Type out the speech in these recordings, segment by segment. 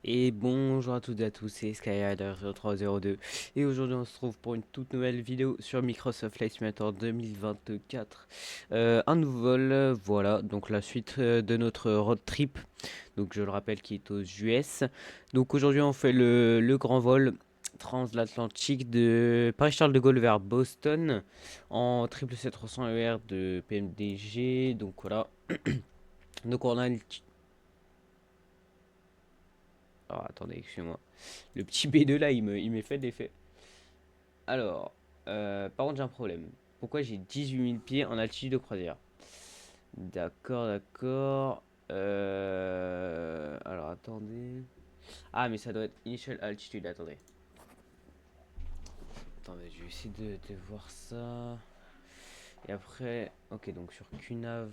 Et bonjour à toutes et à tous, c'est Skyrider0302 et aujourd'hui on se trouve pour une toute nouvelle vidéo sur Microsoft Flight Simulator 2024. Un nouveau vol, voilà, donc la suite de notre road trip, donc je le rappelle qui est aux US. Donc aujourd'hui on fait le grand vol transatlantique de Paris-Charles de Gaulle vers Boston en 777-300 ER de PMDG, donc voilà. Donc on a une... Oh, attendez, excusez-moi. Le petit B2 là, il me fait de l'effet. Alors, par contre, j'ai un problème. Pourquoi j'ai 18 000 pieds en altitude de croisière? D'accord, d'accord. Alors, attendez. Ah, mais ça doit être initial altitude. Attendez. Attendez, je vais essayer de voir ça. Et après, ok, donc sur QNAV.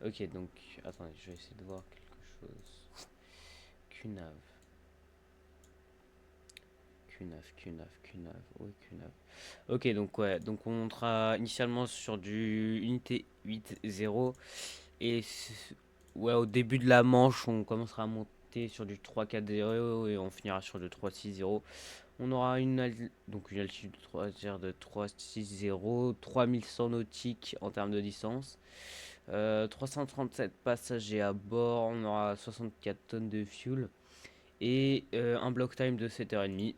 Ok, donc, attendez, je vais essayer de voir quelque chose. QNAV. QNAV, oui, QNAV. Ok, donc ouais, donc on montera initialement sur du unité 8.0 et ouais, au début de la manche, on commencera à monter sur du 3.4.0 et on finira sur du 3.6.0. On aura donc une altitude de croisière de 3.6.0, 3100 nautiques en termes de distance, 337 passagers à bord, on aura 64 tonnes de fuel et un block time de 7h30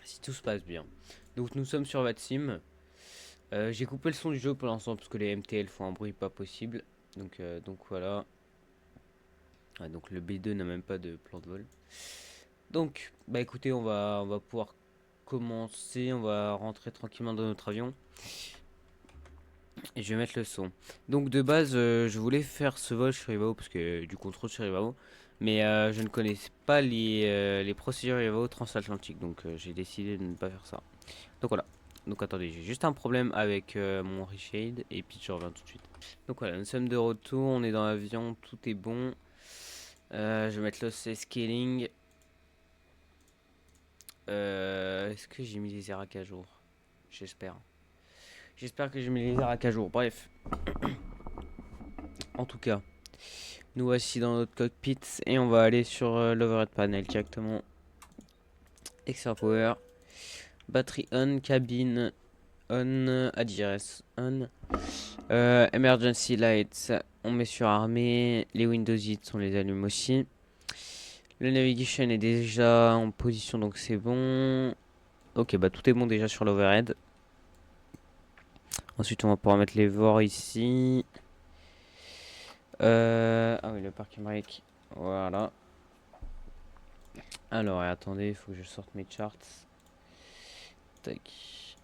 si tout se passe bien. Donc nous sommes sur VATSIM. J'ai coupé le son du jeu pour l'instant parce que les MTL font un bruit pas possible. Donc voilà. Ah, donc le B2 n'a même pas de plan de vol. Donc bah écoutez, on va pouvoir commencer. On va rentrer tranquillement dans notre avion. Et je vais mettre le son. Donc de base, je voulais faire ce vol sur Ivao parce que du contrôle sur Ivao. Mais je ne connaissais pas les procédures Ivao transatlantiques. Donc j'ai décidé de ne pas faire ça. Donc voilà. Donc attendez, j'ai juste un problème avec mon reshade et puis je reviens tout de suite. Donc voilà, nous sommes de retour, on est dans l'avion, tout est bon. Je vais mettre le scaling. Est-ce que j'ai mis les airacs à jour? J'espère. J'espère que j'ai mis les airacs à jour. Bref, en tout cas, nous voici dans notre cockpit et on va aller sur l'overhead panel directement. Extra power, battery on, cabine on, address on. Emergency lights, on met sur armée. Les Windows 8, on les allume aussi. Le navigation est déjà en position, donc c'est bon. Ok, bah tout est bon déjà sur l'overhead. Ensuite, on va pouvoir mettre les VOR ici. Ah oui, le parking brake. Voilà. Alors, attendez, il faut que je sorte mes charts. Tac.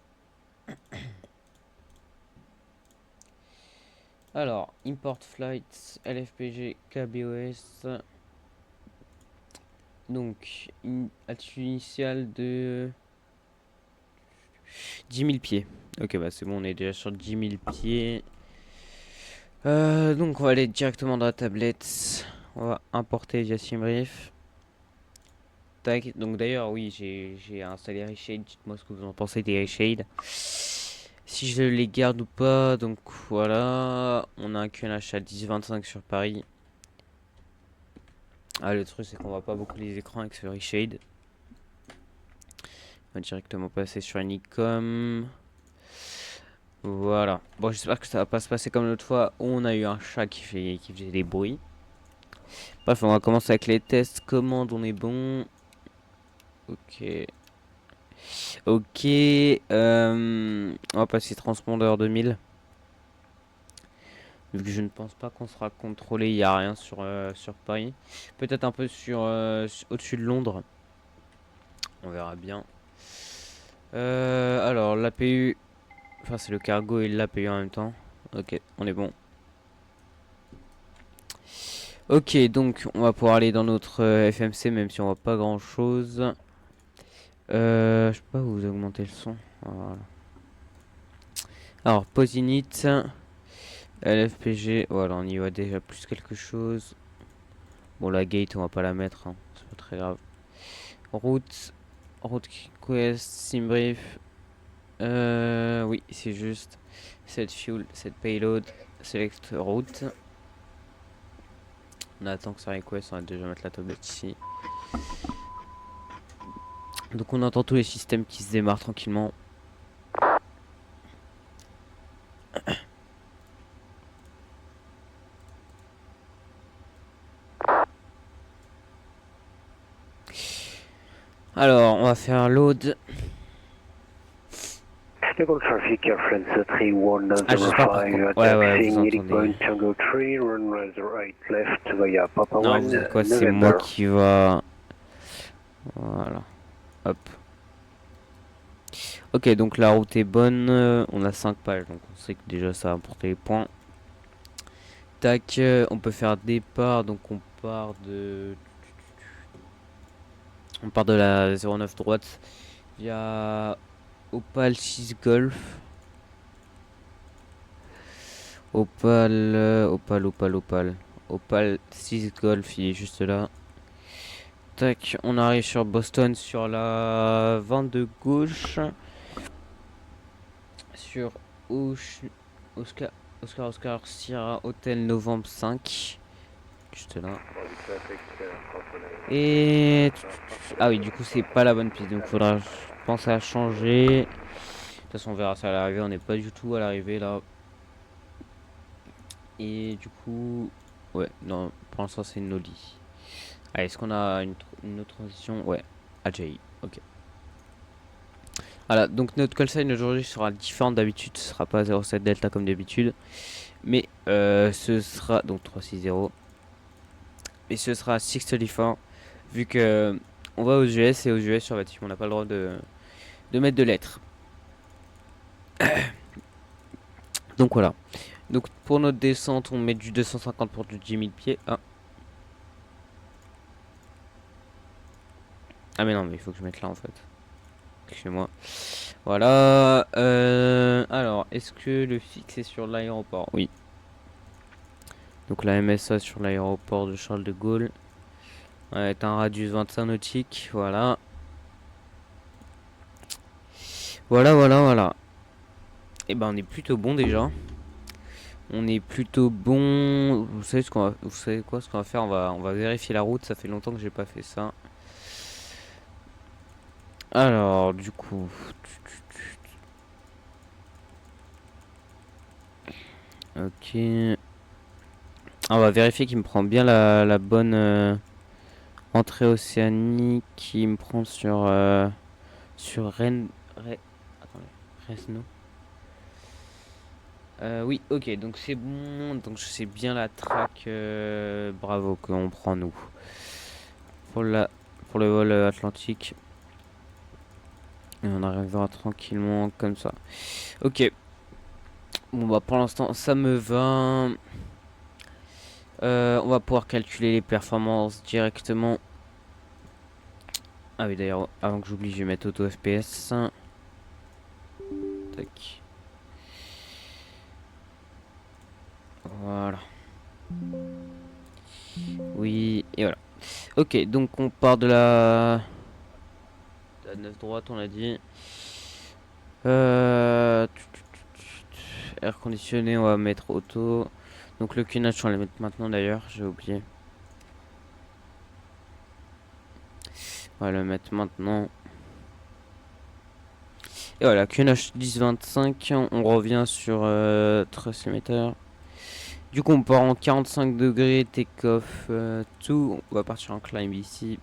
Alors, import flights, LFPG, KBOS. Donc, altitude initiale de 10 000 pieds. Ok, bah c'est bon, on est déjà sur 10 000 pieds. Donc, on va aller directement dans la tablette. On va importer via SimRiff. Tac. Donc, d'ailleurs, oui, j'ai installé Reshade. Dites-moi ce que vous en pensez des Reshade. Si je les garde ou pas. Donc, voilà. On a un QNH à 10,25 sur Paris. Ah, le truc, c'est qu'on voit pas beaucoup les écrans avec ce Reshade. On va directement passer sur une Icom. Voilà. Bon, j'espère que ça va pas se passer comme l'autre fois où on a eu un chat qui faisait des bruits. Bref, on va commencer avec les tests. Commande, on est bon. Ok. Ok. On va passer transpondeur 2000. Vu que je ne pense pas qu'on sera contrôlé, il n'y a rien sur Paris. Peut-être un peu au-dessus de Londres. On verra bien. Alors, l'APU. Enfin, c'est le cargo et l'APU en même temps. Ok, on est bon. Ok, donc on va pouvoir aller dans notre FMC même si on voit pas grand chose. Je peux pas vous augmenter le son. Voilà. Alors, pause init, LFPG, voilà, on y voit déjà plus quelque chose. Bon, la gate, on va pas la mettre, hein, c'est pas très grave. Route, route quest, simbrief. Oui, c'est juste. Set fuel, set payload, select route. On attend que ça request, on va déjà mettre la tablette ici. Donc on entend tous les systèmes qui se démarrent tranquillement. Alors on va faire un load. Local traffic, Air France Ah, j'espère par contre. 30105, Ouais, ouais, vous taxiing Heading entendez. Point Tango 3, runway 08 left via Papa Non, 1, vous savez quoi, c'est moi November. qui va. Voilà. Hop. Ok, donc la route est bonne. On a 5 pages, donc on sait que déjà ça va apporter les points. Tac, on peut faire départ, donc on part de. On part de la 09 droite via Opal 6 Golf. Opal 6 Golf, il est juste là. Tac, on arrive sur Boston sur la 22 gauche. Sur Oscar, Oscar Sierra Hotel Novembre 5. Juste là. Et. Ah oui, du coup, c'est pas la bonne piste. Donc, faudra penser à changer. De toute façon, on verra ça à l'arrivée. On n'est pas du tout à l'arrivée là. Et du coup. Ouais, non, pour l'instant, c'est une Noli. Allez, est-ce qu'on a une autre transition? Ouais, AJI. Ok. Voilà, donc notre call sign aujourd'hui sera différent d'habitude. Ce sera pas 07 Delta comme d'habitude. Mais ce sera. Donc 360. Et ce sera 634. Vu que on va aux US et aux US sur Vatic, on n'a pas le droit de mettre de lettres. Donc voilà. Donc pour notre descente, on met du 250 pour du 10 000 pieds. Ah mais non, mais il faut que je mette là en fait. Excusez-moi. Voilà. Alors, est-ce que le fixe est sur l'aéroport? Oui. Donc la MSA sur l'aéroport de Charles de Gaulle. Est un radius 25 nautique. Voilà. Voilà. Et ben on est plutôt bon déjà. On est plutôt bon. Vous savez vous savez quoi, ce qu'on va faire? On va vérifier la route. Ça fait longtemps que j'ai pas fait ça. Alors, du coup, ok. On va vérifier qu'il me prend bien la bonne entrée océanique. Qui me prend sur attendez, Resno. Oui, ok, donc c'est bon. Donc je sais bien la track. Bravo qu'on prend nous pour pour le vol atlantique. Et on arrivera tranquillement comme ça. Ok. Bon bah pour l'instant ça me va. On va pouvoir calculer les performances directement. Ah oui d'ailleurs avant que j'oublie je vais mettre auto FPS. Tac. Voilà. Oui et voilà. Ok donc on part de la 9 droite on a dit. Air conditionné on va mettre auto. Donc le QNH on va le mettre maintenant d'ailleurs j'ai oublié. On va le mettre maintenant. Et voilà, QNH 1025, on revient sur thrust emitter. Du coup, on part en 45 degrés, take-off, tout. On va partir en climb ici.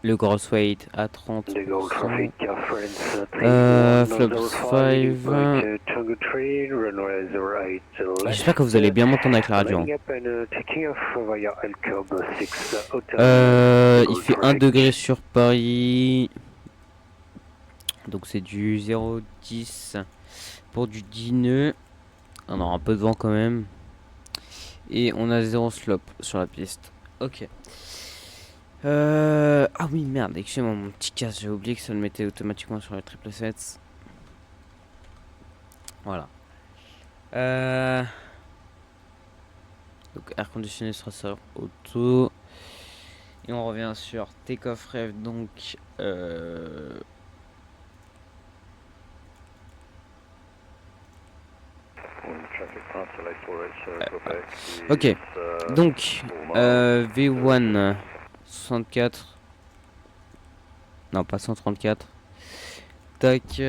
Le gross weight à 30%. Flaps 5. J'espère que vous allez bien m'entendre avec la radio. Il fait 1 degré sur Paris. Donc c'est du 0,10 pour du 10 nœuds. On aura un peu de vent quand même. Et on a 0 slope sur la piste. Ok. Ah oui, merde, excusez-moi, mon petit casque, j'ai oublié que ça le mettait automatiquement sur les 777. Voilà. Donc air conditionné sera sur auto. Et on revient sur take-off rev. Donc Ok, donc V1 64, non pas 134, tac,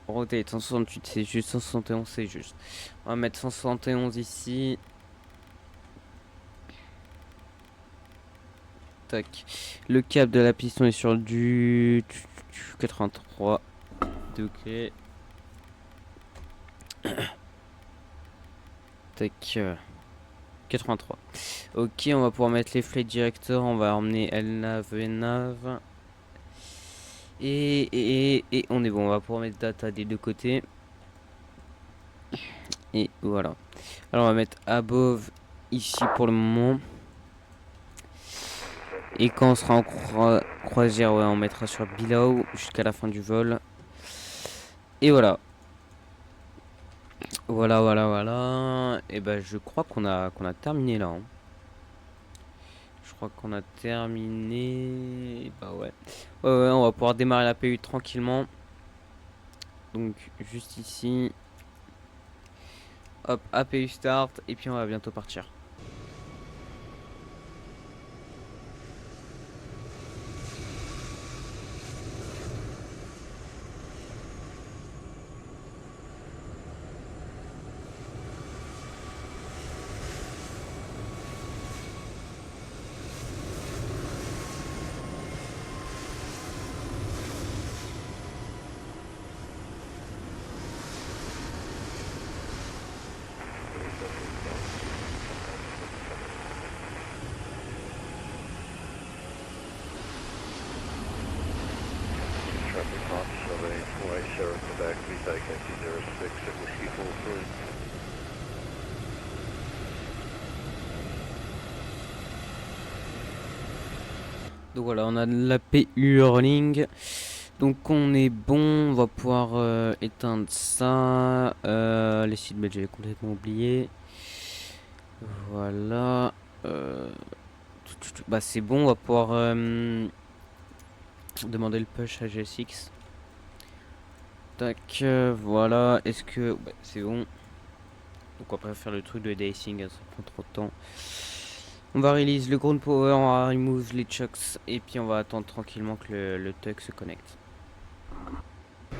rotate 168 c'est juste, 171 c'est juste, on va mettre 171 ici, tac, le cap de la piston est sur du 83 degrés, tac, 83. Ok, on va pouvoir mettre les flight directors, on va emmener LNAV, VNAV. Et on est bon, on va pouvoir mettre data des deux côtés. Et voilà. Alors on va mettre above ici pour le moment. Et quand on sera en croisière, ouais, on mettra sur below jusqu'à la fin du vol. Et voilà. Voilà. Et ben je crois qu'on a terminé là. Hein. Je crois qu'on a terminé. Bah ouais. Ouais, on va pouvoir démarrer la PU tranquillement. Donc juste ici. Hop, APU start. Et puis on va bientôt partir. Donc voilà, on a la PU rolling. Donc on est bon, on va pouvoir éteindre ça. Les seatbelts, j'avais complètement oublié. Voilà. Bah c'est bon, on va pouvoir demander le push à GSX. Tac, voilà. Est-ce que... Ouais, c'est bon. Donc on va faire le truc de dacing, ça prend trop de temps. On va release le ground power, on va remove les chucks et puis on va attendre tranquillement que le tug se connecte.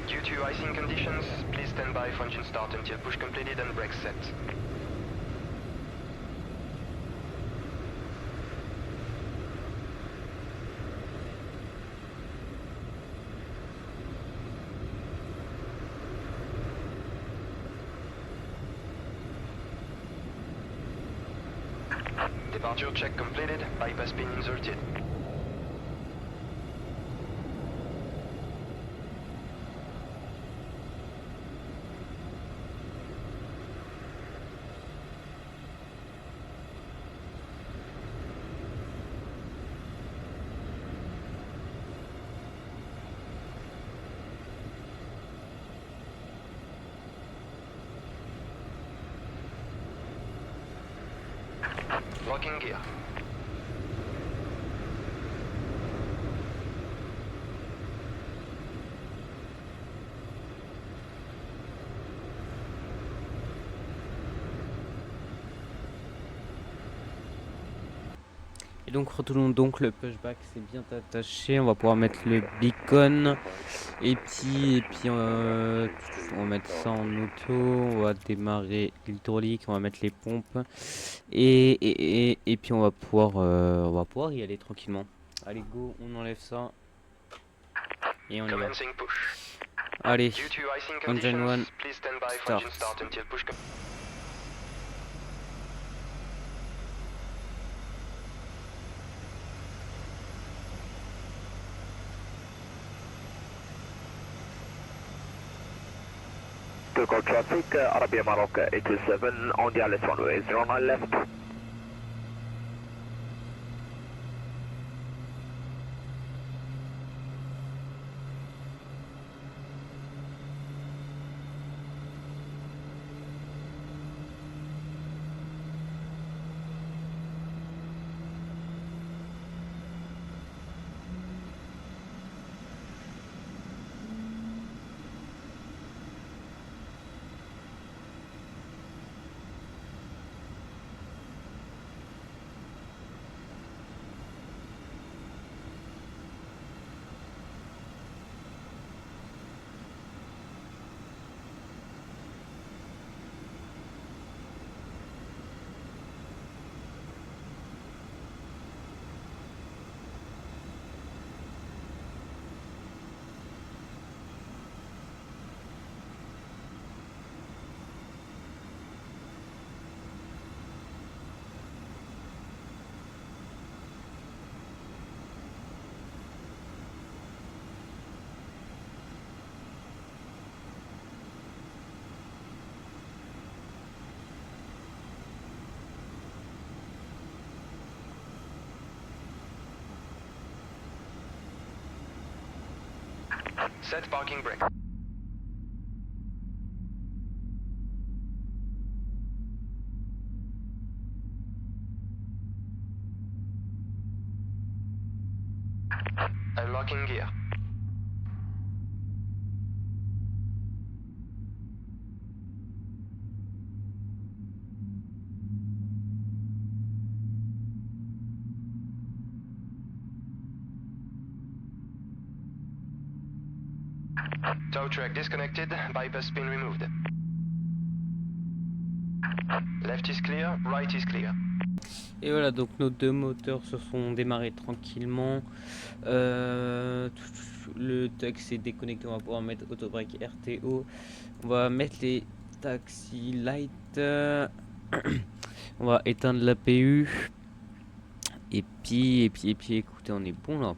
Due to icing conditions, please stand by for engine start until push completed and brakes set. Departure check completed, bypass pin inserted. Locking gear. Et donc retournons donc, le pushback c'est bien attaché, on va pouvoir mettre le beacon et puis on va mettre ça en auto, on va démarrer l'hydraulique, on va mettre les pompes et puis on va pouvoir y aller tranquillement. Allez go, on enlève ça et on y va. Allez, engine 1, start. Local traffic, Arabia Maroc 827 on the Alice runway, 09 left. Set parking brake. Unlocking gear. Tow truck disconnected, bypass pin removed. Left is clear, right is clear. Et voilà, donc nos deux moteurs se sont démarrés tranquillement. Le taxi est déconnecté, on va pouvoir mettre autobrake RTO. On va mettre les taxi lights. On va éteindre l'APU. Et puis, écoutez, on est bon là.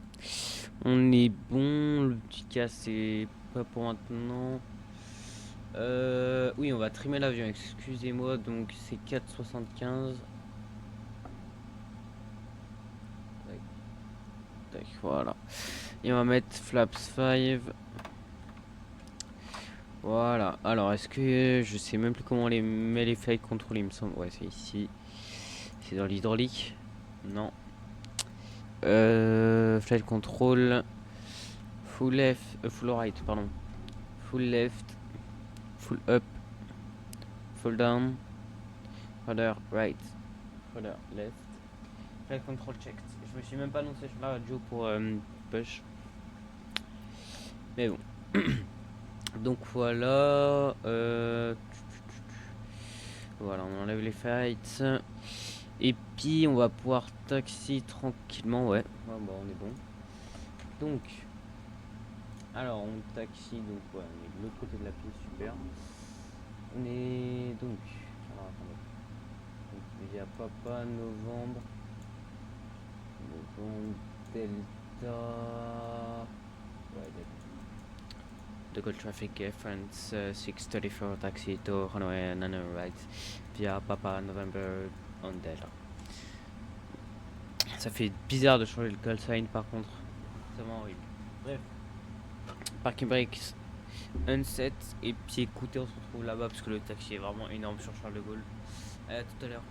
On est bon. Le petit cas, c'est pas pour maintenant. Oui, on va trimer l'avion, excusez-moi. Donc, c'est 4,75. Tac, voilà. Et on va mettre flaps 5. Voilà. Alors, est-ce que je sais même plus comment on les met les flight control, il me semble. Ouais, c'est ici. C'est dans l'hydraulique. Non. Flight control. Full left, full right, pardon. Full left. Full up. Full down. Further right. Further left. Flight control checked. Je me suis même pas annoncé sur la radio pour push. Mais bon. Donc voilà. Voilà, on enlève les fights. Et puis on va pouvoir taxi tranquillement. Ouais, bah, on est bon. Donc, alors on taxi. Donc, ouais, on est de l'autre côté de la piste. Super. On est donc. Alors attendez. Donc, il y a Papa, novembre. Delta. Ouais, Local traffic France 634 taxi to Hanoi Nano right via Papa November on Delta. Ça fait bizarre de changer le call sign par contre. C'est vraiment horrible. Bref. Parking brakes unset. Et puis écoutez, on se retrouve là-bas parce que le taxi est vraiment énorme sur Charles de Gaulle. À tout à l'heure.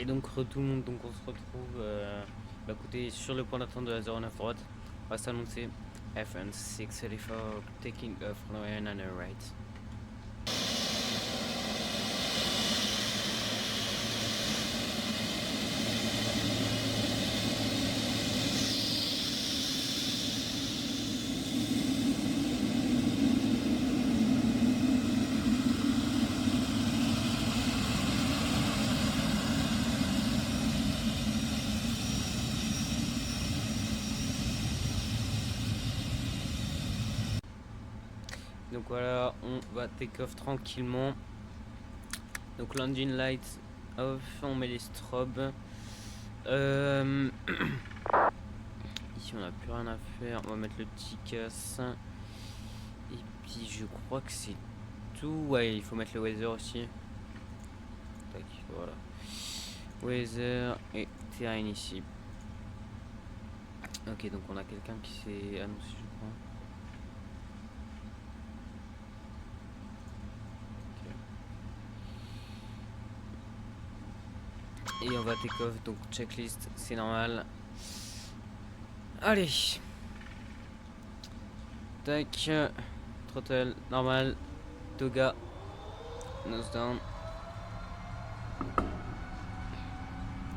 Et donc tout le monde, donc on se retrouve écoutez, sur le point d'attente de la 09 droite. On va s'annoncer FN 634 taking off runway 9 right. Donc voilà, on va take off tranquillement. Donc landing lights off, on met les strobes. Ici on n'a plus rien à faire, on va mettre le TICAS. Et puis je crois que c'est tout. Ouais, il faut mettre le weather aussi. Tac, voilà. Weather et terrain ici. Ok, donc on a quelqu'un qui s'est annoncé, je crois. Et on va take off, donc checklist, c'est normal. Allez. Tac. Throttle, normal. Toga. Nose down.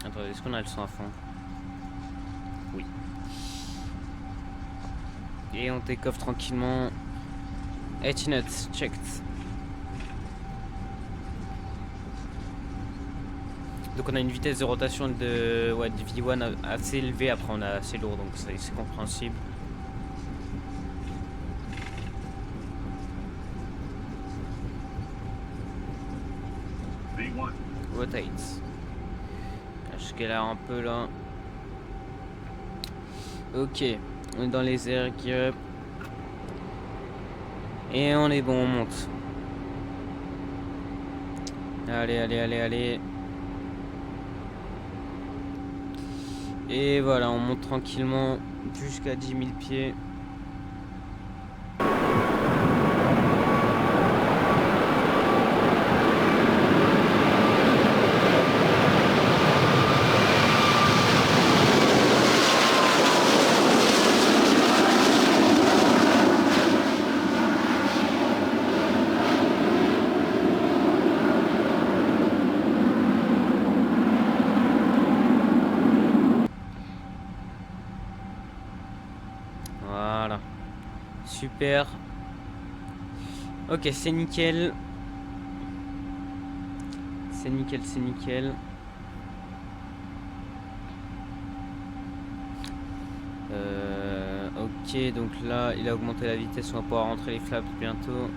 Attendez, est-ce qu'on a le son à fond? Oui. Et on take off tranquillement. 80 knots, checked. Donc on a une vitesse de rotation de V1 assez élevée, après on a assez lourd, donc c'est compréhensible. Rotate. Je galère un peu là. Ok, on est dans les airs gear up. Et on est bon, on monte. Allez, allez, allez, allez. Et voilà, on monte tranquillement jusqu'à 10 000 pieds. Voilà. Super. Ok, c'est nickel. C'est nickel, c'est nickel. Ok, donc là, il a augmenté la vitesse. On va pouvoir rentrer les flaps bientôt.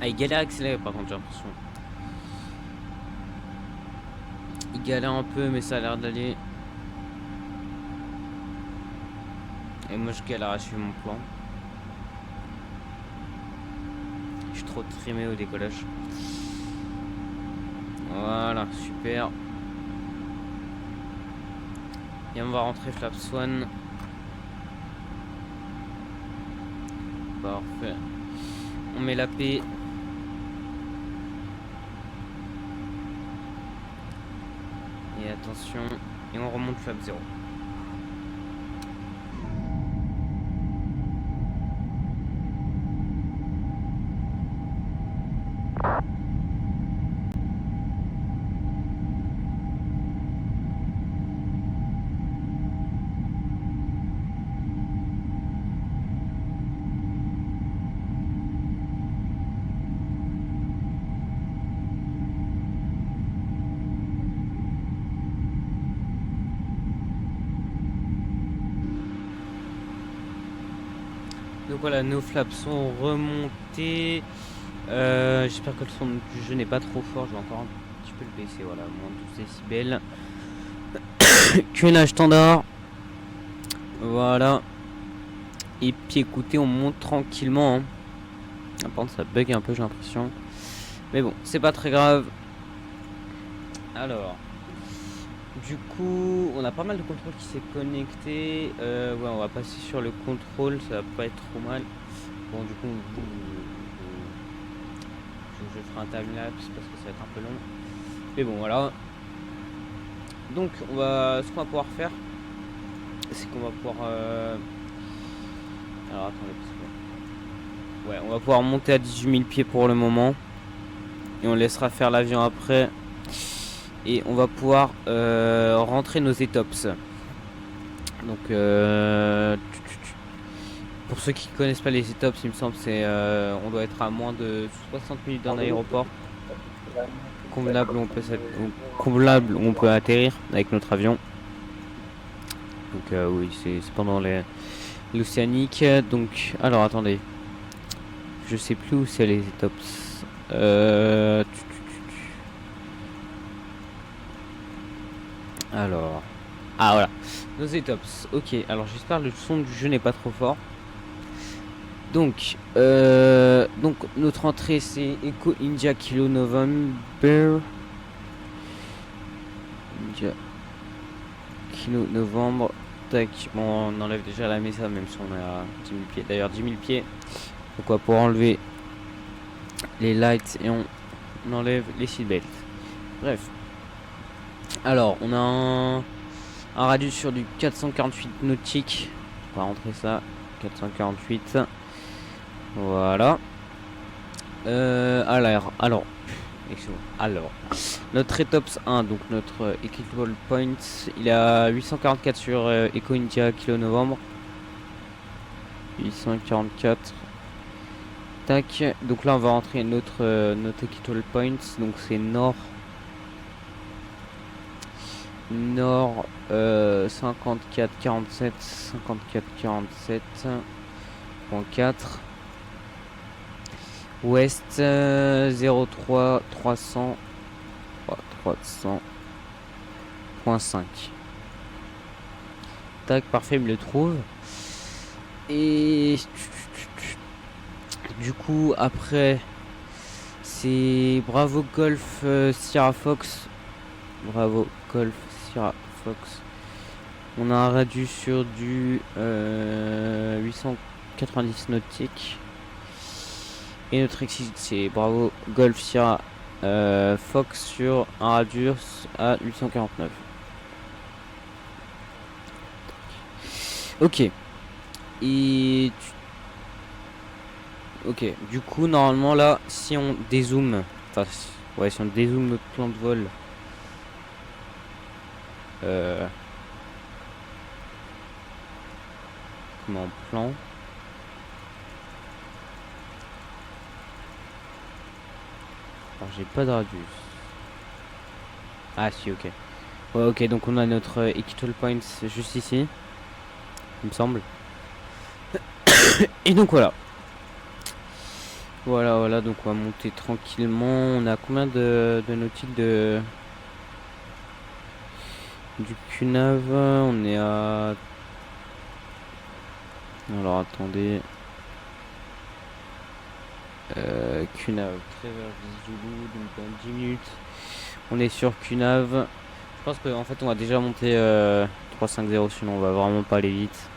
Ah, il galère à accélérer par contre, j'ai l'impression. Il galère un peu, mais ça a l'air d'aller. Et moi, je galère à suivre mon plan. Je suis trop trimé au décollage. Voilà, super. Et on va rentrer flaps 1. Parfait. On met la paix. Et attention. Et on remonte flap 0. Donc voilà, nos flaps sont remontés. J'espère que le son du jeu n'est pas trop fort. Je vais encore un petit peu le baisser. Voilà, moins 12 décibels. QNH standard. Voilà. Et puis écoutez, on monte tranquillement. Hein. Par contre, ça bug un peu, j'ai l'impression. Mais bon, c'est pas très grave. Alors. Du coup, on a pas mal de contrôle qui s'est connecté. Ouais, on va passer sur le contrôle, ça va pas être trop mal. Bon, du coup, je ferai un timelapse parce que ça va être un peu long. Mais bon, voilà. Donc, ce qu'on va pouvoir faire, c'est qu'on va pouvoir. Alors, attendez, parce que... Ouais, on va pouvoir monter à 18 000 pieds pour le moment. Et on laissera faire l'avion après. Et on va pouvoir rentrer nos ETOPS. Donc pour ceux qui connaissent pas les ETOPS, il me semble c'est on doit être à moins de 60 minutes d'un aéroport convenable où on peut atterrir avec notre avion. Donc oui, c'est pendant l'océanique. Donc alors attendez, je sais plus où c'est les ETOPS. Alors, ah voilà, nos ETOPS. Ok, alors j'espère que le son du jeu n'est pas trop fort. Donc notre entrée c'est Echo India Kilo November. India Kilo Novembre. Tac, bon, on enlève déjà la mesa même si on est à 10 000 pieds. D'ailleurs 10 000 pieds. Donc on va pouvoir enlever les lights et on enlève les seatbelts. Bref. Alors on a un radius sur du 448 nautiques. On va rentrer ça. 448. Voilà. Alors, excusez-moi. Alors, notre ETOPS 1, donc notre Equitable Point, il a 844 sur Echo India Kilo Novembre. 844. Tac. Donc là, on va rentrer notre Equitable Point. Donc c'est nord. Nord 54 47 54 47.4. Ouest 03 300 300.5. Tac, parfait, il me le trouve. Et du coup, après, c'est Bravo Golf Sierra Fox. Bravo Golf Sierra Fox. On a un radius sur du 890 nautiques. Et notre exit, c'est Bravo Golf Sierra Fox sur un radius à 849. Ok. Et ok, du coup normalement là, si on dézoome, enfin ouais, si on dézoome notre plan de vol, comment plan, alors j'ai pas de radius. Ah si, ok. Ouais, ok, donc on a notre Equal Points juste ici, il me semble. Et donc voilà. Voilà, donc on va monter tranquillement. On a combien de nautiques du QNAV? On est à... Alors attendez. QNAV, Trevor Zulu, donc dans 10 minutes. On est sur QNAV. Je pense qu'en fait on va déjà monter 350, sinon on va vraiment pas aller vite.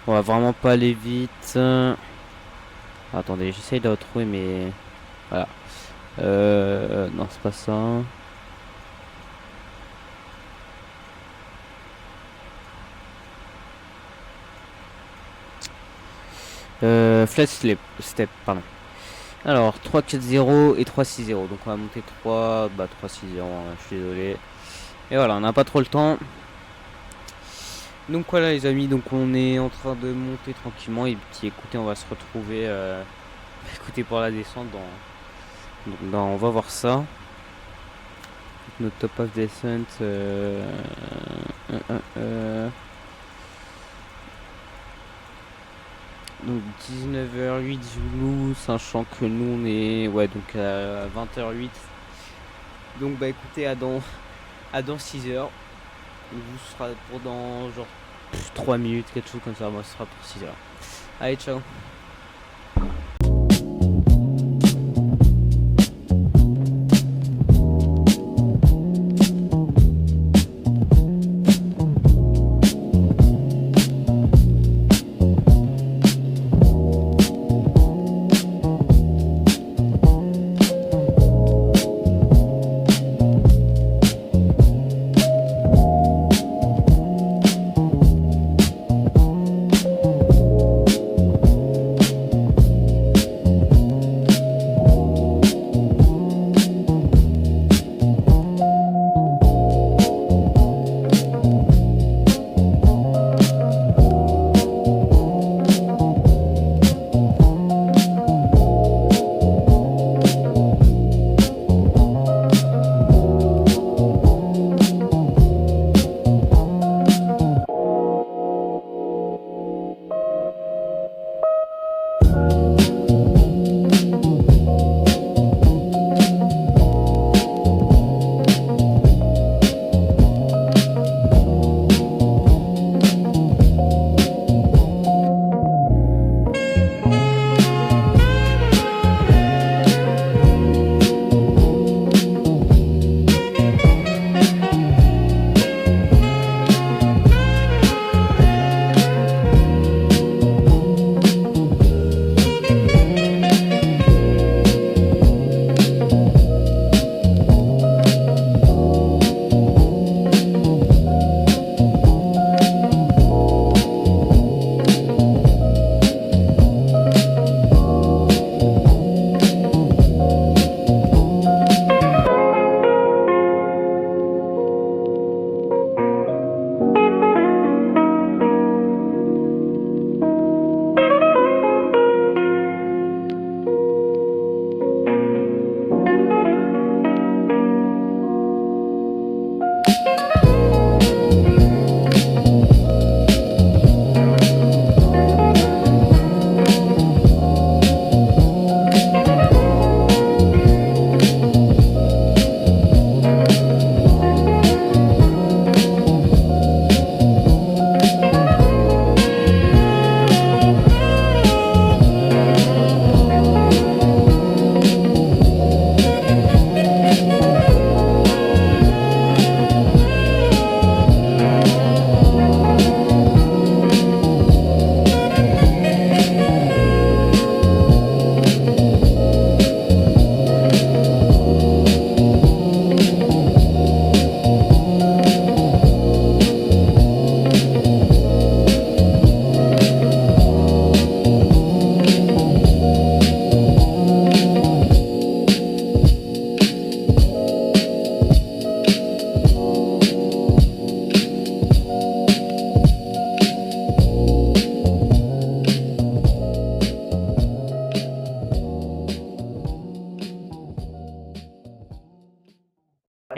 On va vraiment pas aller vite. Attendez, j'essaye de retrouver, mais voilà. Non, c'est pas ça. Flat step, pardon. Alors 3-4-0 et 3-6-0. Donc on va monter 3-6-0, hein, je suis désolé. Et voilà, on n'a pas trop le temps. Donc voilà les amis, donc on est en train de monter tranquillement. Et puis écoutez, on va se retrouver écoutez, pour la descente on va voir ça. Notre top of descent donc 19h08 Zulu, sachant que nous on est donc à 20h08. Donc bah écoutez, à dans 6h. Vous sera pour dans genre 3 minutes, quelque chose comme ça. Moi ce sera pour 6h. Allez, ciao.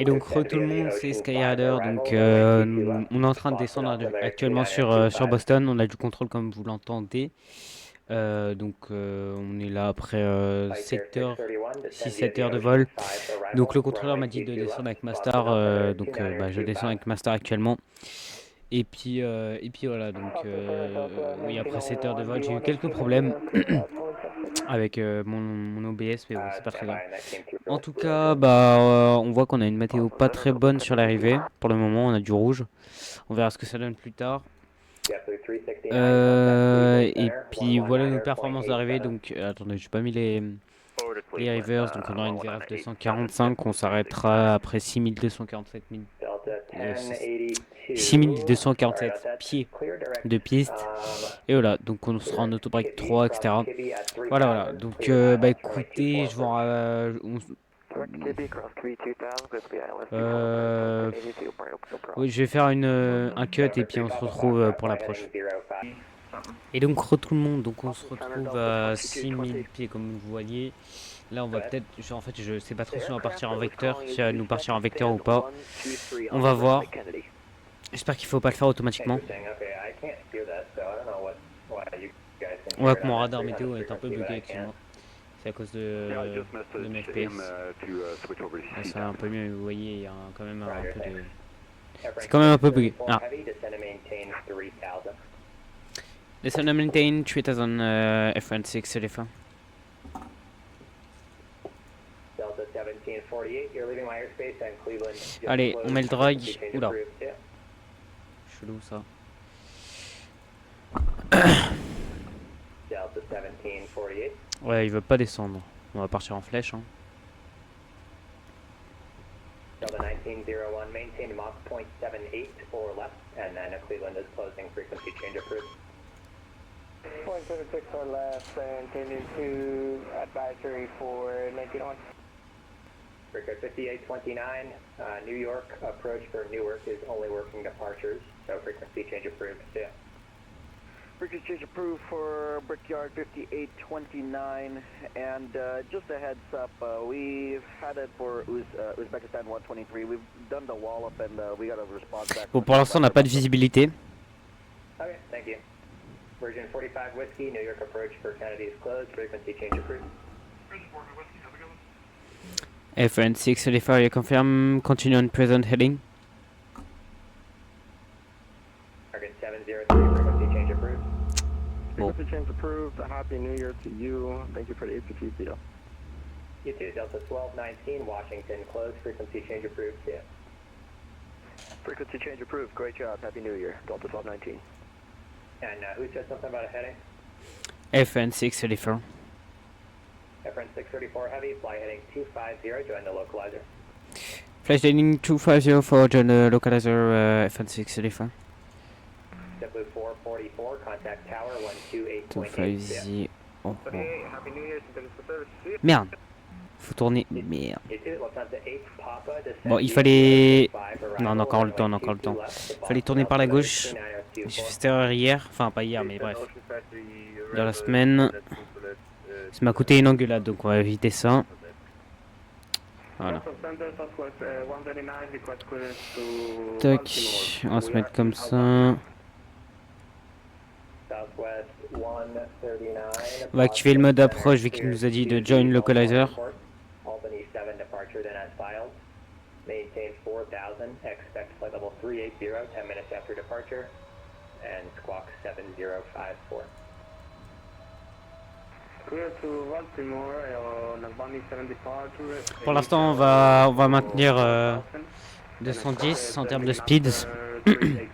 Et donc, tout le monde, c'est Skyrider. Donc, on est en train de descendre actuellement sur Boston. On a du contrôle, comme vous l'entendez. Donc, on est là après 7 heures, 6-7 heures de vol. Donc, le contrôleur m'a dit de descendre avec Mastar. Donc, je descends avec Mastar actuellement. Et puis voilà, donc oui, après 7 heures de vol, j'ai eu quelques problèmes avec mon OBS, mais bon, c'est pas très grave. En tout cas, on voit qu'on a une météo pas très bonne sur l'arrivée. Pour le moment, on a du rouge. On verra ce que ça donne plus tard. Et puis voilà nos performances d'arrivée. Donc, attendez, j'ai pas mis les rivers. Donc, on aura une VRF 245. On s'arrêtera après 6247 6247 pieds de piste. Et voilà, donc on sera en autobreak 3, etc. Voilà. Donc, écoutez, oui, je vais faire un cut et puis on se retrouve pour l'approche. Et donc, tout le monde, donc on se retrouve à 6000 pieds comme vous voyez. Là, on va peut-être, en fait, je sais pas trop si on va partir en vecteur, si elle va nous partir en vecteur ou pas. On va voir. J'espère qu'il faut pas le faire automatiquement. On voit que mon radar météo est un peu bugué actuellement. C'est à cause de mes FPS. Là, ça va un peu mieux, vous voyez, il y a quand même un peu de... C'est quand même un peu bugué. Ah. Descend and maintain 3000 F16 Celifa. Allez, on met le drag. Oula. Chelou ça. Ouais, il veut pas descendre. On va partir en flèche. Hein. Delta 1901, maintain Mach 0.78 or less, and then Cleveland is closing, frequency change approved. 0.76 or less, and changing to advisory for 1901. Breaker 5829, New York approach for Newark is only working departures, so frequency change approved. Yeah. Frequency change approved for Brickyard 5829, and just a heads up, we've had it for Uzbekistan 123. We've done the wall up and we got a response back. Bon, pour l'instant, on n'a pas de visibilité. Okay, thank you. Virgin 45 Whiskey, New York approach for Kennedy is closed, frequency change approved. FN6 Celifa, you confirm, continue on present heading. Target 703, frequency change approved. Frequency change approved. Happy New Year to you. Thank you for the APT deal. You too, Delta 1219, Washington closed, frequency change approved. Yeah. Frequency change approved. Great job. Happy New Year. Delta 1219. And who said something about a heading? FN6 Celifa. FN 634 Heavy, fly heading 250, join the localizer. Flash heading 250 for join the localizer FN6 Celifa. JetBlue 444, contact tower 128.8. 250. Oh. Okay, Happy New Year. Merde. Faut tourner. Merde. You too, Lufthansa 8, Papa, Bon, il fallait... Non, on a encore le temps, Il fallait tourner par la gauche. J'ai fait cette erreur hier. Enfin, pas hier, mais bref. Dans la semaine. Ça m'a coûté une engueulade, donc on va éviter ça. Voilà. Tac, on va se mettre comme ça. On va activer le mode approche vu qu'il nous a dit de join localizer. Maintain 4000, expect flight level 380, 10 minutes after departure, and squawk 7054. Pour l'instant, on va maintenir 210 en termes de speed. Ouais,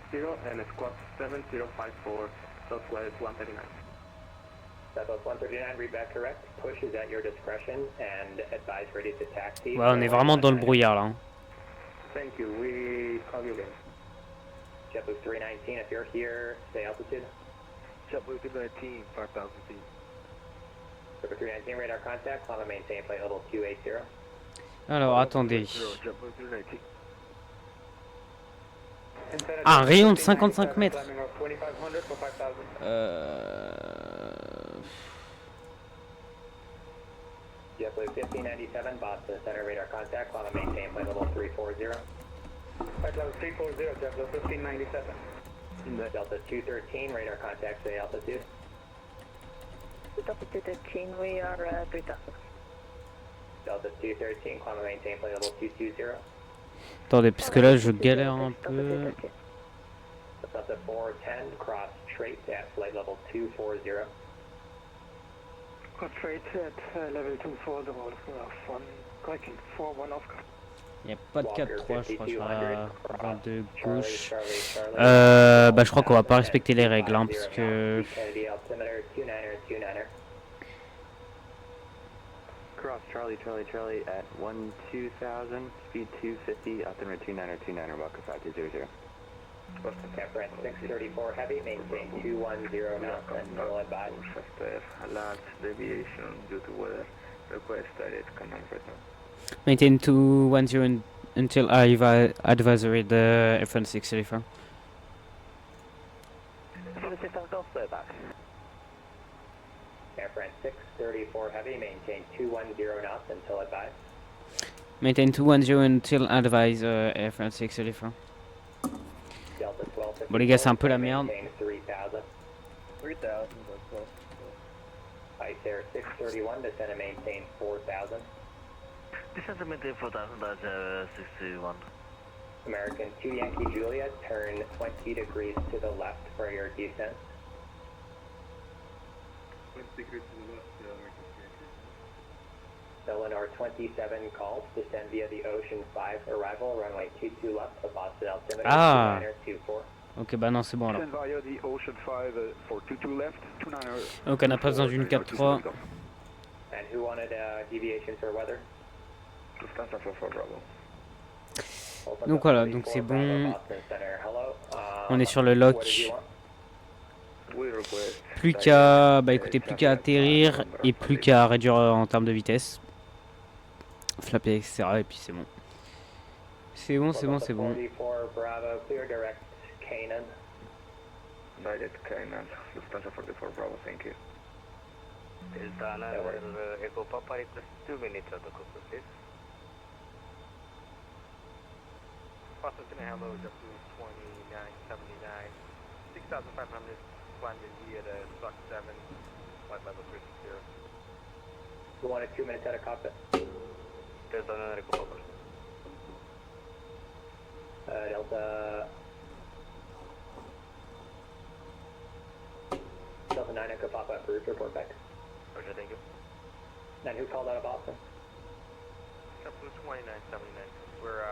on est vraiment dans le brouillard là. Thank you. We call you again. JetBlue 319, if you're here, stay altitude. JetBlue 319, 5,000 feet. JetBlue 319, radar contact, climb and maintain flight level 280. Alors, attendez. JetBlue 319. Ah, un rayon de 55 mètres. JetBlue 1597, Boston Center, radar contact, climb and maintain flight level 340. Flight level 340, JetBlue 1597. Delta 213, radar contact, say altitude. Delta 213, we are 3000. Delta 213, climb and maintain flight level 220. Attendez, parce que là je galère un peu. Delta 410, cross trait at flight level 240. Cross rate at level 240, from correction 41 off. Il n'y a pas de 4-3 je crois sur la 22 Charlie, gauche. Charlie, Charlie. Bah je crois qu'on va pas respecter les règles hein, parce que... Kennedy altimeter 29er, 29er. Cross Charlie, Charlie, Charlie at 12000, speed 250, altimeter 29er, 29er, welcome 5200. San Fran 634 heavy, maintain 210 knots and no advise. Large deviation due to weather. Request direct command right now. Maintain 210 until arrival advisory the F1634. San Fran 634 heavy, maintain 210 knots until advised. Maintain 210 until advise F1634. Delta 1254. Bon les gars c'est un peu la merde. Maintain 3000. 3000, that's well. Ice Air 631, descend and maintain 4000. Descend to maintain 4000, that's 621. American 2 Yankee Juliet, turn 20 degrees to the left for your descent. 20 degrees to the left, Eleanor 27 calls, descend via the Ocean 5 arrival, runway 22 left, of Boston altimeter Ah. 2924. Ok bah non c'est bon alors. Send via the Ocean 5 for 22 left, 29er. Donc on n'a pas besoin d'une 4-3. And who wanted deviation for weather? Lufthansa 44 Bravo. Donc voilà, donc c'est bon. Boston Center, hello. On est sur le What did lock. you want? We request Plus qu'à... Bah écoutez, plus qu'à atterrir et plus qu'à réduire en termes de vitesse. Flapper etc. et puis c'est bon. C'est bon, c'est bon, c'est bon. 44 Bravo, clear direct Canaan. direct Kainan. Lufthansa 44 Bravo, thank you. Delta Echo Papa request 2 minutes of the course, please. Boston Center, hello, W2979, 6500, landed via the Stock 7, flight level 360. Who wanted 2 minutes out of cockpit? Delta Echo Papa. Delta 9 Echo Papa approved, report back. Roger, thank you. And who called out of Boston? W2979, we're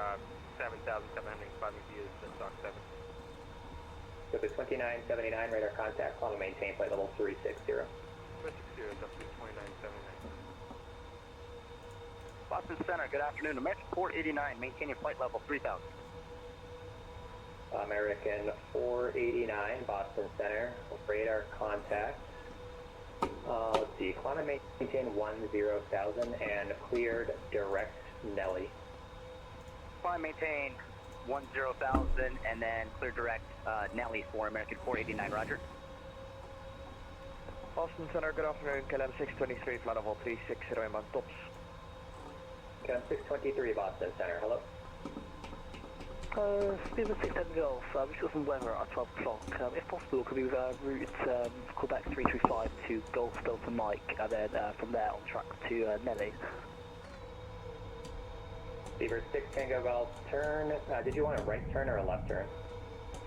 7,705 via the Stock 7. So the 2979 radar contact, climb and maintain flight level 360. 360, W2979. Boston Center, good afternoon. American 489, maintain your flight level 3000. American 489, Boston Center, radar contact. Let's see, climb and maintain 10,000 and cleared direct Nelly. Climb, maintain 10,000 and then clear direct Nelly for American 489, roger. Boston Center, good afternoon. KLM 623, flight level 360, inbound tops. KLM 623, Boston Center, hello. Steven 610 Golf, we've got some weather at 12 o'clock. If possible, could we route Quebec 335 to Golf Delta Mike and then from there on track to Nelly? Beaver 6 Tango Golf, turn. Did you want a right turn or a left turn?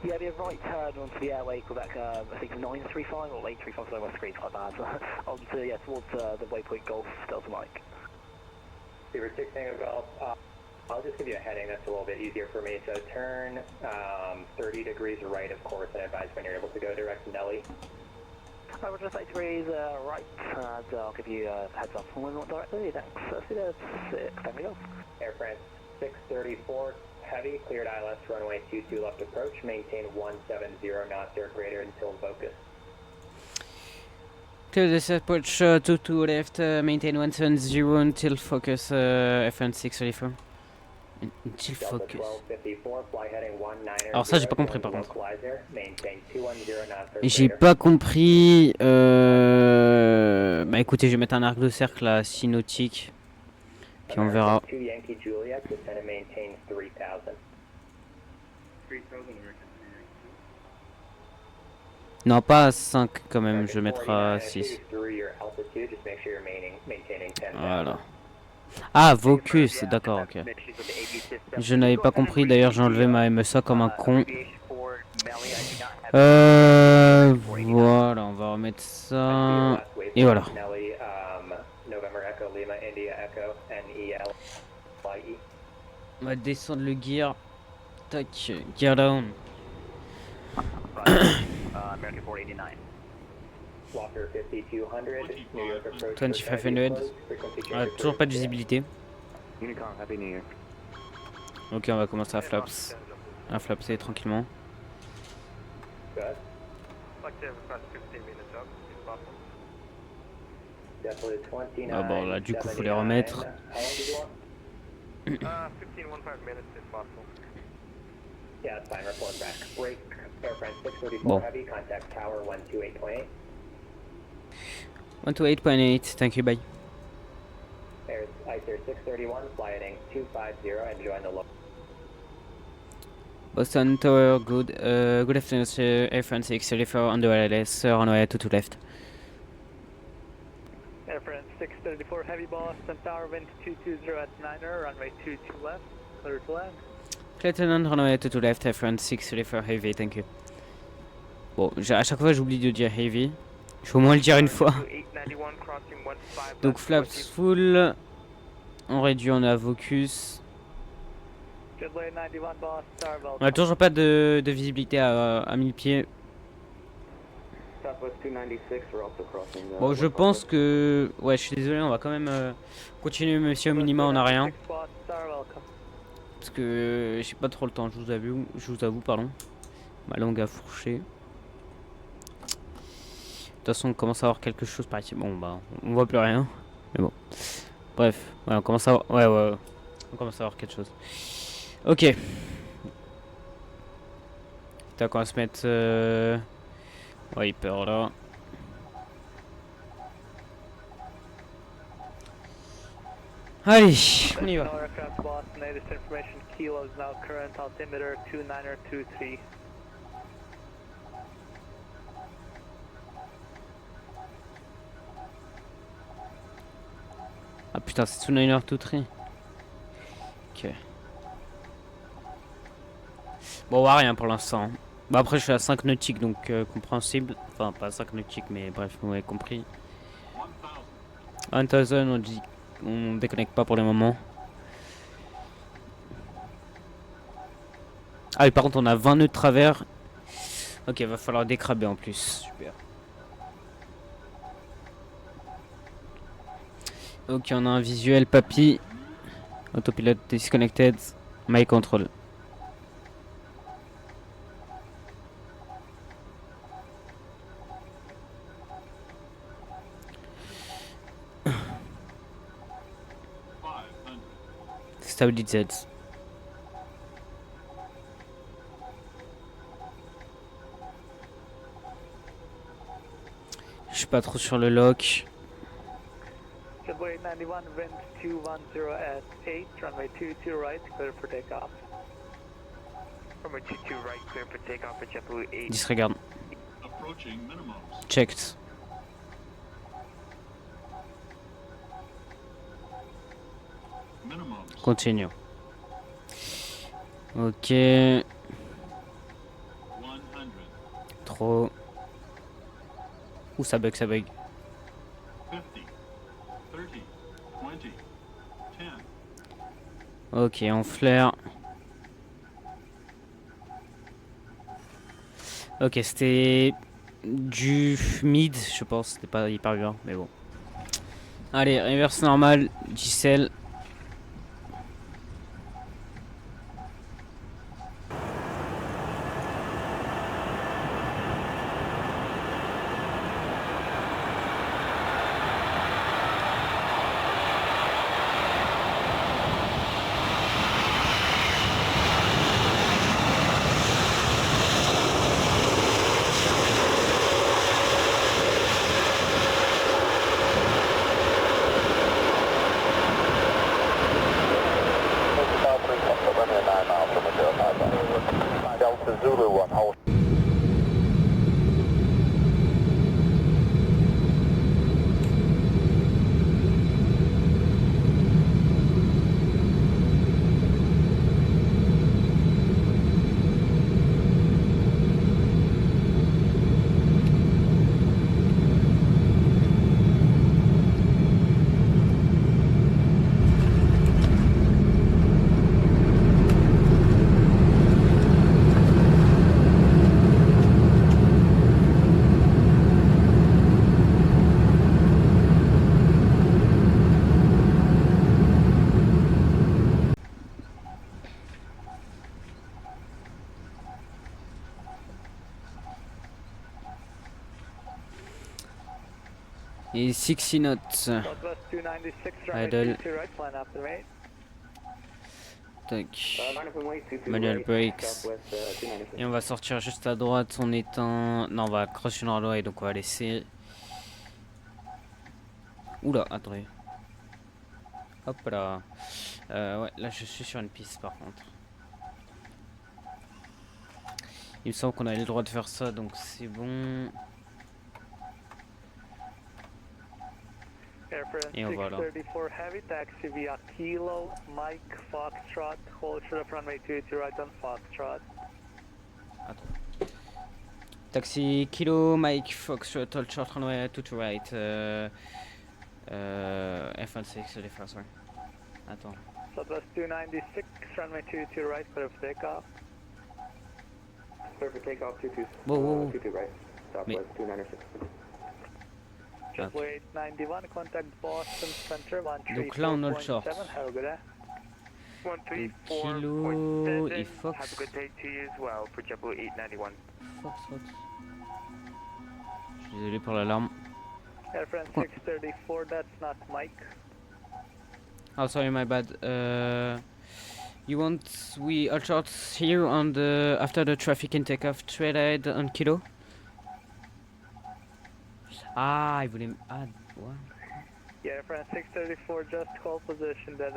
Yeah, be a right turn onto the airway Quebec, I think 935 or 835, so my screen's quite bad. Onto, yeah, towards the waypoint Golf Delta Mike. Beaver 6 Tango Golf, I'll just give you a heading that's a little bit easier for me. So turn 30 degrees right, of course, and advise when you're able to go direct Nelly. Roger, 30 degrees right, and I'll give you a heads up when we want directly. Thanks. See you there. Thank you. Air France 634, heavy, cleared ILS runway 22 left approach, maintain 170 knots or greater until focus. Clear this approach 22 left, maintain 170 until focus FN634. Until Delta focus. 1254, fly heading 190. Alors ça j'ai pas compris par contre. Maintain 210 knots or J'ai greater. pas compris. Bah écoutez, je vais mettre un arc de cercle à 6 nautiques. Puis on verra. To Yankee Juliet, descend and maintain 3000. 3000 American. Non, pas à 5 quand même, je vais mettre à 6. Voilà. Ah, Vocus, d'accord, ok. Je n'avais pas compris, d'ailleurs j'ai enlevé ma MSA comme un con. Voilà, on va remettre ça. Et voilà. On va descendre le gear. Tac, gear down. American 489. Walker 5200, New York approach. 2500. Toujours pas de visibilité. Unicom, Happy New Year. Ok, on va commencer à flaps. À flapser tranquillement. Good. Like to have about 15 minutes up, if possible. Definitely 29. Ah bon, là du coup faut les remettre. How long did you want? 15 minutes if possible. Yeah, that's fine. Report back. Break. Air France 634 Bon. Heavy. Contact Tower 128.8. 128.8, thank you, bye. Air ICER 631. Fly heading 250 and join the low. Boston Tower, good afternoon, sir. Air France 634 on the wireless, sir, runway 22 left. Air France 634 Heavy Boston Tower, wind 220 at 9er, runway 22 left, clear to land. Lieutenant, runway 22 left, Air France 634 Heavy, thank you. Bon, à chaque fois j'oublie de dire Heavy. Je vais au moins le dire une fois. Donc flaps full. On réduit, on a Vocus. On a toujours pas de visibilité à 1000 pieds. Bon, je pense que... Ouais, je suis désolé, on va quand même continuer même si au minima on a rien. Parce que j'ai pas trop le temps, je vous avoue, pardon. Ma langue a fourché. De toute façon, on commence à avoir quelque chose par ici. Bon, bah, on voit plus rien. Mais bon. Bref, ouais, on commence à avoir... Ouais. On commence à avoir quelque chose. Ok. Tac, on va se mettre... Wiper là. Allez, on y va. Ah putain, c'est Tsuniner tout tri. Ok. Bon, on voit rien pour l'instant. Bah après je suis à 5 nautiques donc compréhensible. Enfin pas 5 nautiques mais bref vous m'avez compris. 1000 on déconnecte pas pour le moment. Ah et par contre on a 20 nœuds de travers. Ok, va falloir décraber en plus. Super. Ok, on a un visuel papy. Autopilote disconnected. My control. Stabilisé. Je suis pas trop sur le lock. Subway 91, wind 210 at 8, runway 22 right, clear for takeoff. Runway 22 right, clear for takeoff at JetBlue 8. Disregard. Checked. Continue. Ok. Trop. Ouh, ça bug, ça bug. Ok, on flaire. Ok, c'était du mid, je pense. C'était pas hyper bien, mais bon. Allez, reverse normal, Giselle. Zulu 1, hold. Et 60 knots. Southwest 296, runway Idle. 22 right, plan up the rate. Tac. Manual Manual brakes. Et on va sortir juste à droite, on éteint... Non, on va cross une runway, donc on va laisser... Oula, attendez. Hop là. Ouais, là je suis sur une piste par contre. Il me semble qu'on avait le droit de faire ça, donc c'est bon. Et on va là. 634 heavy, taxi via Kilo, Mike, Foxtrot, hold short of runway 22 right on Foxtrot. Attends. Taxi Kilo, Mike, Fox, hold short runway to right. F16, the first one. Attends. Southwest 296, runway 22 right, clear for takeoff. Clear for takeoff, 22, Whoa, whoa, whoa. 22 right. Southwest 296. Jetway 891, contact Boston Center, Donc là on a le short. 134.7, have a good day. Kilo et 134.7, Fox. have a good day to you as well for JetBlue 891. Fox, Fox. Je suis désolé pour l'alarme. Air France 634, that's not Mike. Oh, sorry, my bad. You want we all shots here on the after the traffic and takeoff straight ahead on Kilo? Ah, il voulait. Ah, what? Yeah, Air France 634, just hold position, then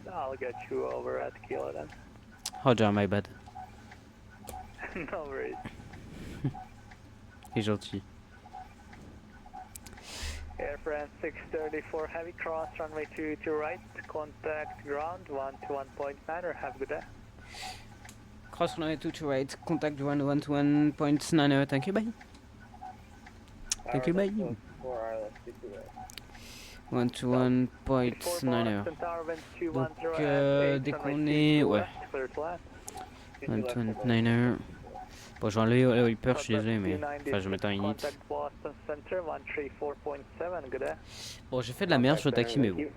I'll get you over at Kilo then. Roger, my bad. No worries. Il est gentil. Air France 634, heavy cross, runway 22 right, contact ground 121.9, or have a good day. Cross runway 22 right, contact 121.9. Thank you, bye. Thank you, bye. 121.9. Donc, dès qu'on est. Ouais. 129. Bon, je vais enlever Whipper, je suis désolé, mais. Enfin, je vais mettre un init. Bon, j'ai fait de la merde sur le taxi, mais bon.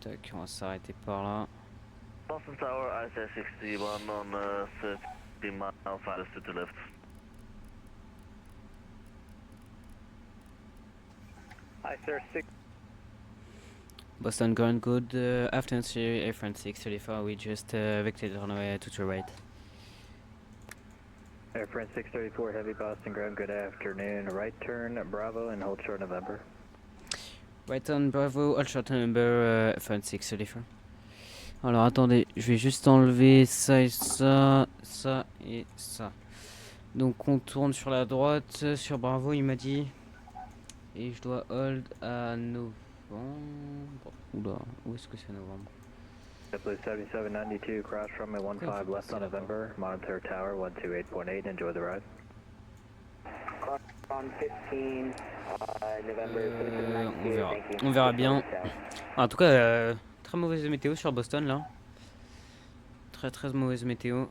Tac, on va s'arrêter par là. Boston Tower, IC61 on 30 miles farthest to the left. Boston Ground Good, afternoon Sierra Air France 634, we just evicted runway to the right. Air France 634, heavy Boston Ground, good afternoon. Right turn, Bravo, and hold short November. Right on Bravo, all short number, Air France 634. Alors attendez, je vais juste enlever ça et ça, ça et ça. Donc on tourne sur la droite, sur Bravo il m'a dit. Et je dois hold à novembre. Oula, où est-ce que c'est novembre? JetBlue 7792, cross runway 15 left on November, monitor tower 128.8, enjoy the ride. On 15, November On verra bien. En tout cas, très mauvaise météo sur Boston là. Très mauvaise météo.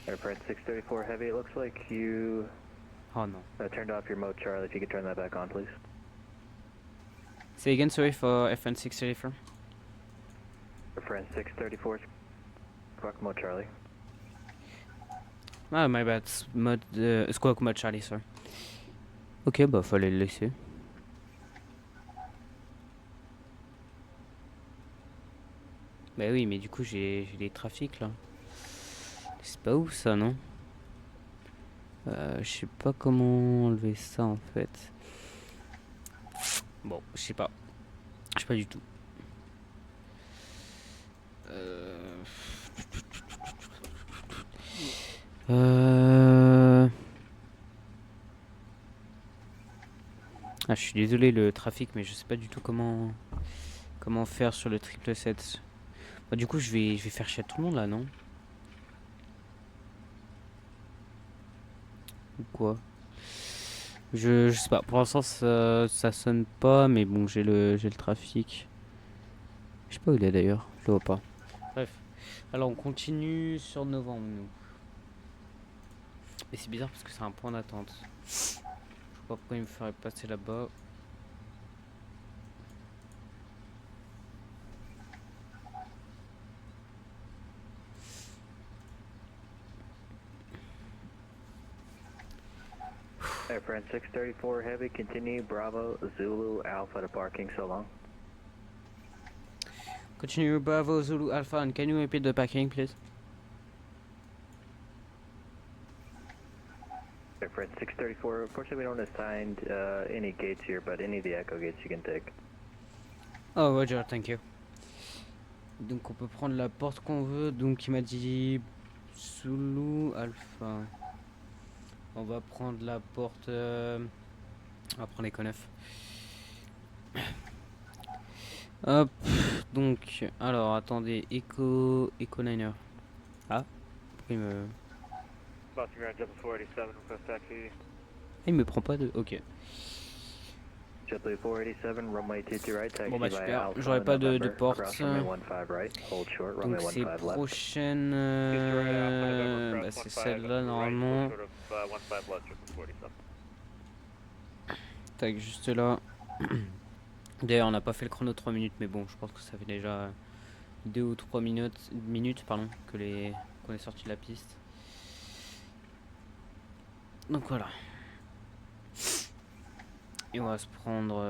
Air France 634 heavy, it looks like you Oh non. turned off your mode, Charlie. If you could turn that back on, please. Say again, sorry for FN 634. Air France 634, squawk mode, Charlie. Ah, my bad. Mode, squawk mode Charlie, sorry. Ok, bah fallait le laisser. Bah oui, mais du coup j'ai des trafics là. C'est pas ouf ça, non? Je sais pas comment enlever ça en fait. Bon, je sais pas. Je sais pas du tout. Ah, je suis désolé le trafic, mais je sais pas du tout comment faire sur le 777. Bah, du coup, je vais faire chier à tout le monde là, non? Ou quoi? Je sais pas. Pour l'instant, ça sonne pas, mais bon, j'ai le trafic. Je sais pas où il est d'ailleurs. Je le vois pas. Bref. Alors, on continue sur novembre, nous. Et c'est bizarre parce que c'est un point d'attente. Je sais pas pourquoi il me ferait passer là-bas. Airframe 634 Heavy, continue, Bravo, Zulu, Alpha to parking, so long. Continue, Bravo, Zulu, Alpha, and can you repeat the parking, please? Airframe 634, unfortunately we don't assign any gates here, but any of the Echo gates you can take. Oh, Roger, thank you. Donc on peut prendre la porte qu'on veut. Donc il m'a dit Zulu, Alpha. On va prendre la porte... On va prendre les conneufs. Hop, donc, alors, attendez, Echo Niner. Ah, pourquoi il me... Il me prend pas de... Ok. JetBlue 487, runway 22 right, taxi Bon bah by super, Alpha j'aurais pas de November, porte. cross runway 15 right, hold short, runway Donc 15 c'est left. prochaine... bah, c'est celle-là normalement. Tac, juste là. D'ailleurs on n'a pas fait le chrono 3 minutes, mais bon, je pense que ça fait déjà 2 ou 3 minutes pardon, qu'on est sorti de la piste. Donc voilà. Et on va se prendre...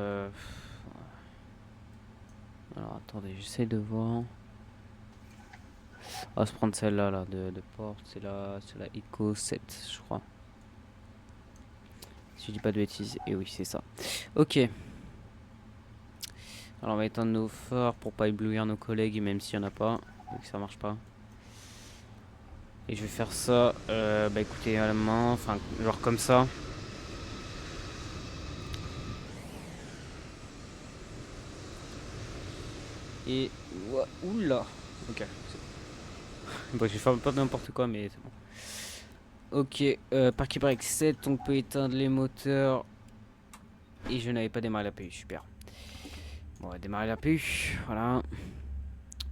Alors attendez, j'essaie de voir. On va se prendre celle-là là, de porte, c'est la Echo 7 je crois. Si je dis pas de bêtises, et oui c'est ça. Ok. Alors on va éteindre nos phares pour pas éblouir nos collègues, même s'il y en a pas, vu que ça marche pas. Et je vais faire ça, bah écoutez, à la main, enfin genre comme ça. Et... Oula. Ok. Bon, je vais faire pas n'importe quoi, mais c'est bon. Ok, parquet break 7, on peut éteindre les moteurs. Et je n'avais pas démarré la PU, super. Bon, on va démarrer la PU, voilà.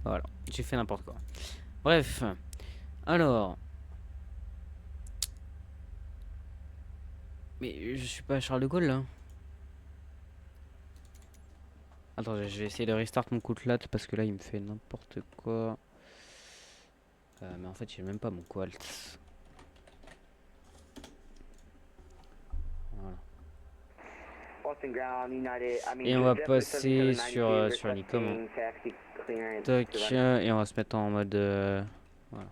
Voilà, j'ai fait n'importe quoi. Bref, alors... Mais je suis pas à Charles de Gaulle, là. Attends, je vais essayer de restart mon coutelat parce que là il me fait n'importe quoi. Mais en fait j'ai même pas mon qualt. Voilà. Et on va passer sur Nikon. Tac, et on va se mettre en mode voilà.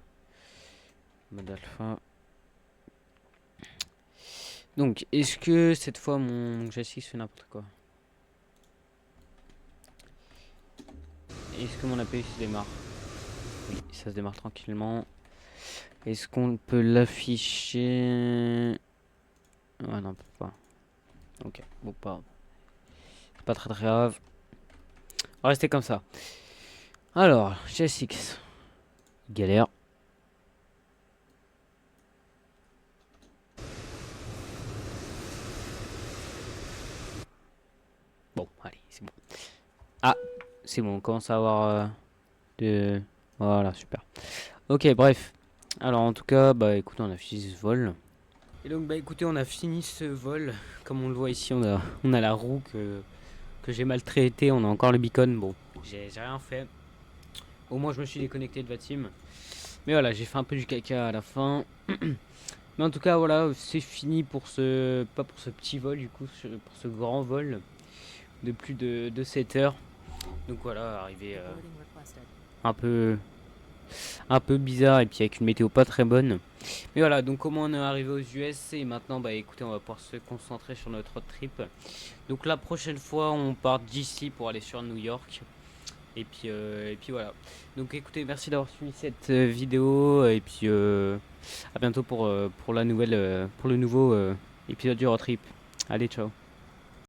Mode alpha. Donc est-ce que cette fois mon G6 fait n'importe quoi? Est-ce que mon APU se démarre? Oui, ça se démarre tranquillement. Est-ce qu'on peut l'afficher? Ah non, on peut pas. Ok, bon, pas très grave. On va rester comme ça. Alors, GSX. Galère. Bon, allez, c'est bon. Ah, c'est bon, on commence à avoir de... Voilà, super. Ok, bref. Alors, en tout cas, bah écoutez, on a fini ce vol. Et donc, bah écoutez, on a fini ce vol. Comme on le voit ici, on a la roue que j'ai maltraitée. On a encore le beacon. Bon, j'ai rien fait. Au moins, je me suis déconnecté de Vatim. Mais voilà, j'ai fait un peu du caca à la fin. Mais en tout cas, voilà, c'est fini pour ce... Pas pour ce petit vol, du coup, pour ce grand vol de plus de 7 heures. Donc voilà, arrivé un peu bizarre et puis avec une météo pas très bonne. Mais voilà, donc comment on est arrivé aux US et maintenant bah écoutez, on va pouvoir se concentrer sur notre road trip. Donc la prochaine fois, on part d'ici pour aller sur New York. Et puis voilà. Donc écoutez, merci d'avoir suivi cette vidéo. Et puis à bientôt pour la nouvelle, pour le nouveau épisode du road trip. Allez, ciao.